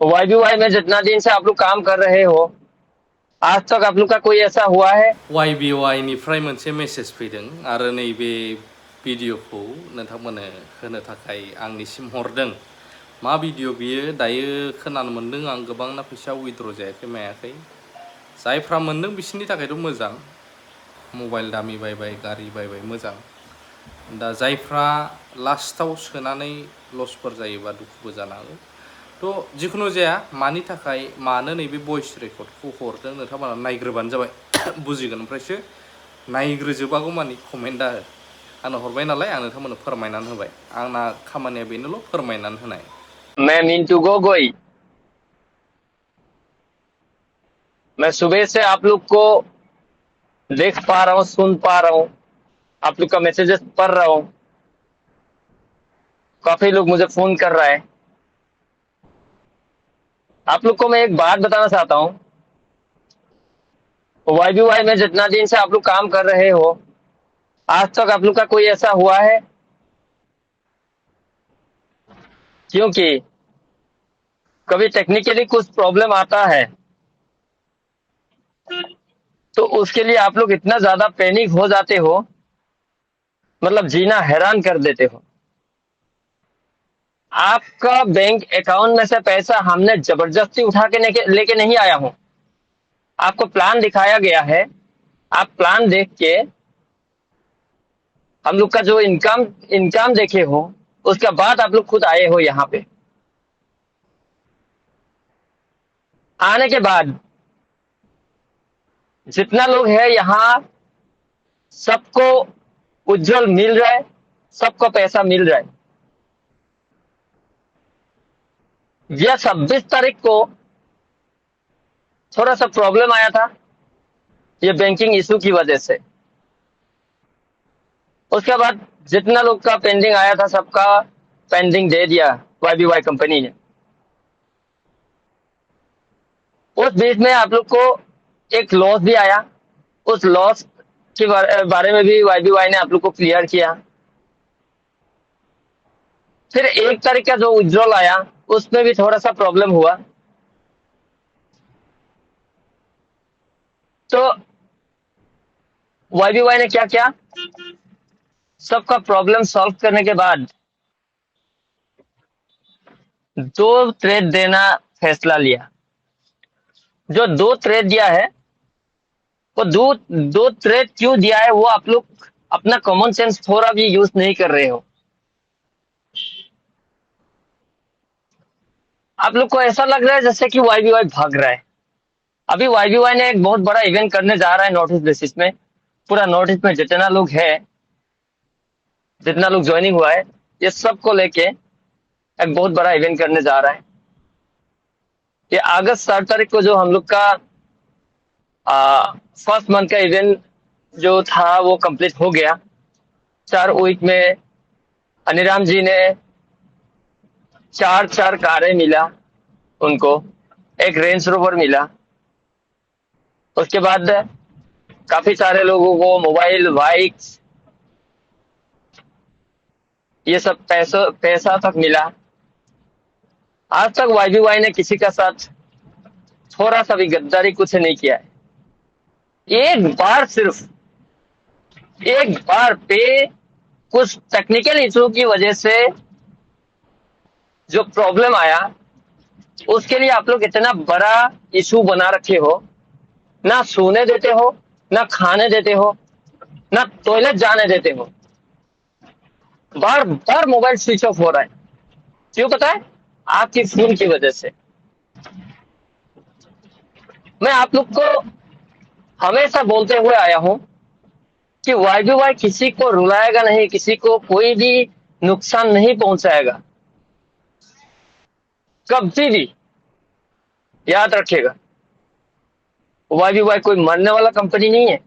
Y B Y में जितना दिन से आप लोग काम कर रहे हो, आज तक आप लोग का कोई ऐसा हुआ है? YBY निफ्राय मोनसे मेसेज फैदों आरो नैबे भिडिअखौ नोंथांमोननो होनो थाखाय आंनिसिम हरदों। मा भिडिअ बियो दायो खोनानो मोनदों आं गोबांना फैसा उइद्र जायाखै मायाखै। जायफ्रा मोनदों बिसोरनि थाखायथ' मोजां, मबाइल दामि बायबाय गारि बायबाय मोजां। दा जायफ्रा लास्टाव सोनानै लसफोर जायोबा दुखुबो जानांगौ। थ' जिखुनु जाया मानि थाखाय मानो नैबे भइस रेकर्डखौ हरदों नोंथांमोना नायग्रोबानो जाबाय बुजिगोन। ओमफ्रायसो नायग्रोजोबागौ मानि कमेन्टआ हो। आंनो हरबाय नालाय आं नोंथांमोननो फोरमायनानै होबाय। आंना खामानिया बेनोल' फोरमायनानै होनाय। मैं मिंटू गोगोई। मैं सुबह से आप लोग को देख पा रहा हूँ, सुन पा रहा हूँ, आप लोग का मैसेजेस पढ़ रहा हूँ। काफी लोग मुझे फोन कर रहा है। आप लोग को मैं एक बात बताना चाहता हूँ, वाई बी वाई में जितना दिन से आप लोग काम कर रहे हो, आज तक आप लोग का कोई ऐसा हुआ है? क्योंकि कभी टेक्निकली कुछ प्रॉब्लम आता है तो उसके लिए आप लोग इतना ज्यादा पैनिक हो जाते हो, मतलब जीना हैरान कर देते हो। आपका बैंक अकाउंट में से पैसा हमने जबरदस्ती उठा के लेके नहीं आया हूं। आपको प्लान दिखाया गया है, आप प्लान देख के हम लोग का जो इनकम इनकम देखे हो, उसके बाद आप लोग खुद आए हो यहाँ पे। आने के बाद जितना लोग है यहाँ, सबको उज्जवल मिल रहा है, सबको पैसा मिल रहा है। यह 26 तारीख को थोड़ा सा प्रॉब्लम आया था, ये बैंकिंग इशू की वजह से। उसके बाद जितना लोग का पेंडिंग आया था, सबका पेंडिंग दे दिया वाई बी वाई कंपनी ने। उस बीच में आप लोग को एक लॉस भी आया, उस लॉस के बारे में भी वाई बी वाई ने आप लोग को क्लियर किया। फिर 1 तारीख का जो विड्रॉल आया, उसमें भी थोड़ा सा प्रॉब्लम हुआ। तो वाई बी वाई ने क्या किया, सबका प्रॉब्लम सॉल्व करने के बाद 2 ट्रेड देना फैसला लिया। जो 2 ट्रेड दिया है, वो दो दो ट्रेड क्यों दिया है, वो आप लोग अपना कॉमन सेंस थोड़ा भी यूज नहीं कर रहे हो। आप लोग को ऐसा लग रहा है जैसे कि वाई बी वाई भाग रहा है। अभी वाई बी वाई ने एक बहुत बड़ा इवेंट करने जा रहा है नोटिस बेसिस में। पूरा नोटिस में जितना लोग है, जितना लोग ज्वाइनिंग हुआ है, ये सबको लेके एक बहुत बड़ा इवेंट करने जा रहा है। ये अगस्त 7 तारीख को जो हम लोग का फर्स्ट मंथ का इवेंट जो था, वो कंप्लीट हो गया। 4 वीक में अनिराम जी ने 4 कारें मिला उनको, एक रेंज रोवर मिला। उसके बाद काफी सारे लोगों को मोबाइल, बाइक्स, ये सब पैसा तक मिला। आज तक वाई बी वाई ने किसी का साथ थोड़ा सा भी गद्दारी कुछ नहीं किया है। एक बार, सिर्फ एक बार पे कुछ टेक्निकल इशू की वजह से जो प्रॉब्लम आया, उसके लिए आप लोग इतना बड़ा इशू बना रखे हो। ना सोने देते हो, ना खाने देते हो, ना टॉयलेट जाने देते हो। बार बार मोबाइल स्विच ऑफ हो रहा है। क्यों पता है? आपकी फोन की वजह से। मैं आप लोग को हमेशा बोलते हुए आया हूं कि वाई बी वाई किसी को रुलाएगा नहीं, किसी को कोई भी नुकसान नहीं पहुंचाएगा, कभी भी। याद रखिएगा, वाई बी वाई कोई मरने वाला कंपनी नहीं है।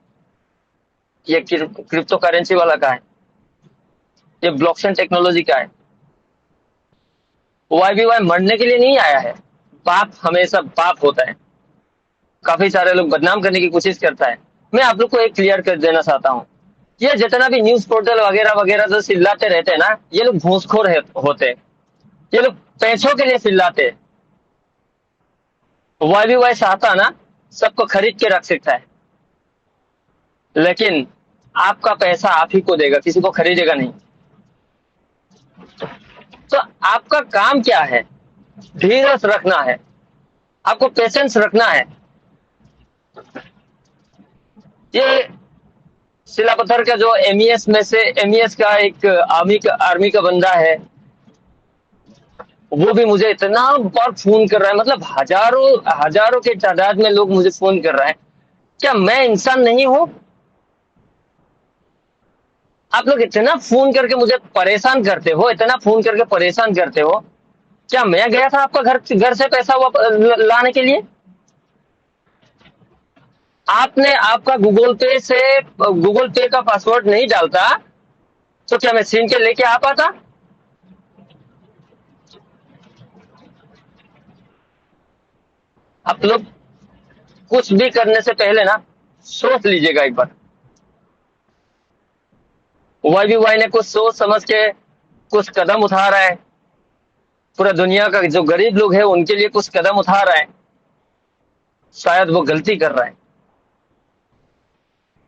ये क्रिप्टो करेंसी वाला का है, ये ब्लॉकचेन टेक्नोलॉजी का है। वाई बी वाई मरने के लिए नहीं आया है। बाप हमेशा बाप होता है। काफी सारे लोग बदनाम करने की कोशिश करता है। मैं आप लोग को एक क्लियर कर देना चाहता हूँ, ये जितना भी न्यूज पोर्टल वगैरह वगैरह जो चिल्लाते रहते हैं ना, ये लोग घूसखोर होते हैं। ये लोग पैसों के लिए चिल्लाते हैं। YBY चाहता ना सबको खरीद के रख सकता है, लेकिन आपका पैसा आप ही को देगा, किसी को खरीदेगा नहीं। तो आपका काम क्या है? धीरज रखना है, आपको पेशेंस रखना है। ये सिलापत्थर का जो MES में से MES का एक आर्मी का बंदा है, वो भी मुझे इतना बार फोन कर रहा है, मतलब हजारों के तादाद में लोग मुझे फोन कर रहा है। क्या मैं इंसान नहीं हूं? आप लोग इतना फोन करके मुझे परेशान करते हो, इतना फोन करके परेशान करते हो। क्या मैं गया था आपका घर से पैसा लाने के लिए? आपने आपका गूगल पे का पासवर्ड नहीं डालता तो क्या मैं छीन के लेके आ पाता? आप लोग कुछ भी करने से पहले ना सोच लीजिएगा एक बार। YBY ने कुछ सोच समझ के कुछ कदम उठा रहा है, पूरा दुनिया का जो गरीब लोग है उनके लिए कुछ कदम उठा रहा है। शायद वो गलती कर रहा है।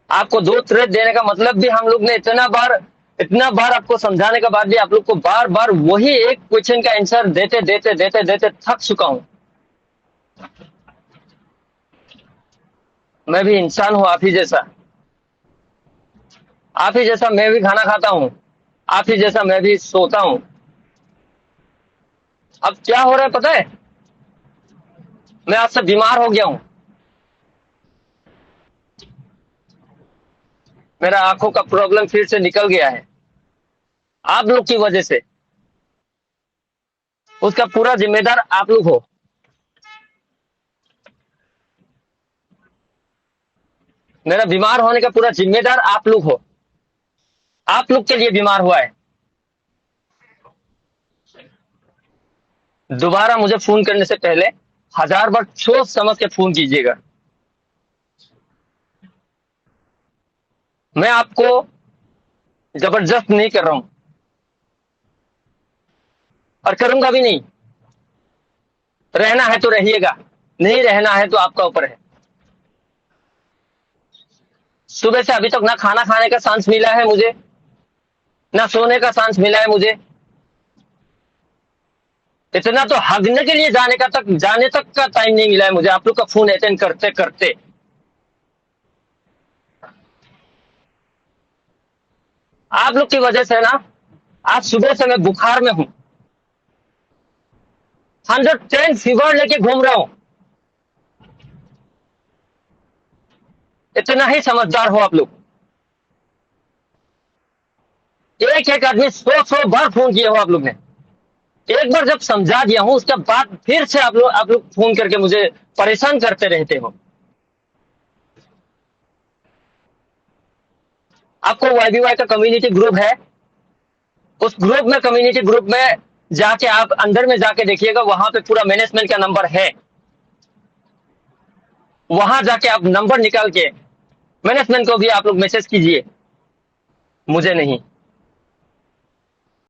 आपको 2 थ्रेट देने का मतलब भी हम लोग ने इतना बार आपको समझाने के बाद भी आप लोग को बार बार वही एक क्वेश्चन का आंसर देते थक चुका हूं। मैं भी इंसान हूं, आप ही जैसा मैं भी खाना खाता हूं, आप ही जैसा मैं भी सोता हूं। अब क्या हो रहा है पता है? मैं आज से बीमार हो गया हूं। मेरा आंखों का प्रॉब्लम फिर से निकल गया है, आप लोग की वजह से। उसका पूरा जिम्मेदार आप लोग हो। मेरा बीमार होने का पूरा जिम्मेदार आप लोग हो। आप लोग के लिए बीमार हुआ है। दोबारा मुझे फोन करने से पहले 1000 बार सोच समझ के फोन कीजिएगा। मैं आपको जबरदस्त नहीं कर रहा हूं और करूंगा भी नहीं। रहना है तो रहिएगा, नहीं रहना है तो आपका ऊपर है। सुबह से अभी तक ना खाना खाने का चांस मिला है मुझे, ना सोने का चांस मिला है मुझे। इतना तो हगने के लिए जाने तक का टाइम नहीं मिला है मुझे आप लोग का फोन अटेंड करते करते। आप लोग की वजह से ना आज सुबह से मैं बुखार में हूं, 110 फीवर लेके घूम रहा हूं। इतना ही समझदार हो आप लोग। एक आदमी 100 बार फोन किए हो आप लोग ने। एक बार जब समझा दिया हूं उसके बाद फिर से आप लोग फोन करके मुझे परेशान करते रहते हो। आपको YBY का कम्युनिटी ग्रुप है, उस कम्युनिटी ग्रुप में जाके आप अंदर में जाके देखिएगा, वहां पे पूरा मैनेजमेंट का नंबर है। वहां जाके आप नंबर निकाल के मैनेजमेंट को भी आप लोग मैसेज कीजिए, मुझे नहीं।